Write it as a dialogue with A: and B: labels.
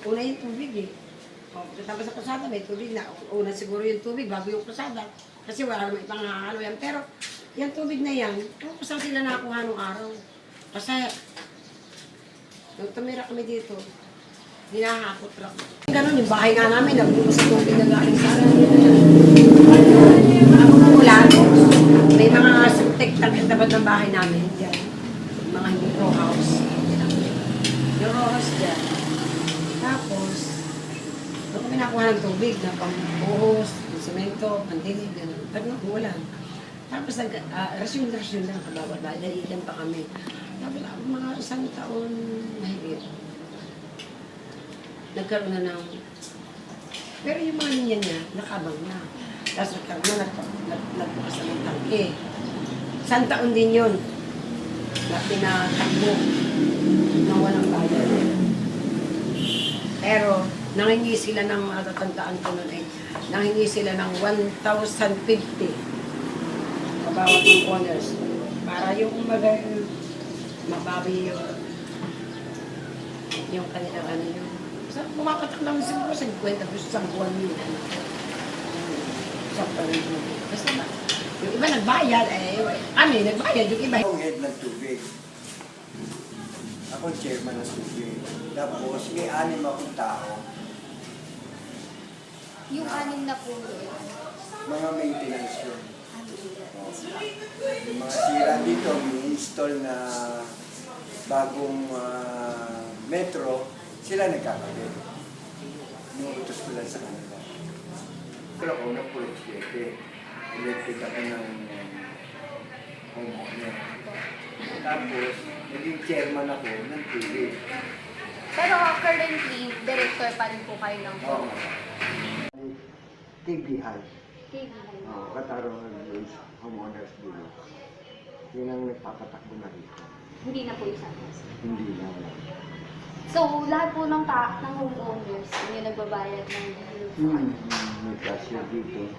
A: una yung tubig eh. O, tapos sa kasada may tubig na. Una siguro yung tubig bago yung kasada. Kasi wala naman ibang hahalo yan. Pero yung tubig na yan, kung saan sila nakakuha nung araw. Kasi nung tumira kami dito, hinahakot lang. Ganon yung bahay nga namin, nagbukas sa tubig na galing sa akin. Ako ulan, may mga subtek tapat ng bahay namin. Yan. Mga row house. Yung row house dyan. Tapos, doon kami nakuha ng tubig na pang-buhos, semento, pandilig, gano'n. Pero ulan. Tapos, rasyon lang kabawat bahay. Dalilan pa kami. Tapos, mga isang taon mahigit. Nagkaroon na ng... Pero yung mga linya niya, nakabang na. Tapos nagkaroon na, nagbukas na ng tangke. Isang taon din yun. Na pinatakbo ng walang bayad. Pero, nangingi sila ng, matatandaan ko nun eh, nangingi sila ng 1,050 kabawat ng owners. Para yung mababi yung kanilang ano yun. Kumakatak lang siguro sa 50 pesos sa buwan yun. Sa parang basta ba? Yung iba nagbayad, nagbayad, yung iba.
B: Ang head ng tubig. Ako chairman ng tubig. Tapos may 6 akong tao.
C: Yung 6 na po yun.
B: Mga maintenance yun. Yung mga sira dito, may install na bagong metro, sila nagkakabit. Inuutos ko lang sa kanila. Pero ako na po electric ako ng homeowner. Tapos, naging chairman ako ng TV.
C: Pero currently, director pa rin po kayo ng
B: Oo. TVI.
C: TV.
B: Katarungan ng homeowners dito. Yun ang nagpapatakbo na rito.
C: Hindi na po isang
B: Hindi na.
C: So, lahat po ng homeowners, yung nagbabayad ng
B: May cashier dito.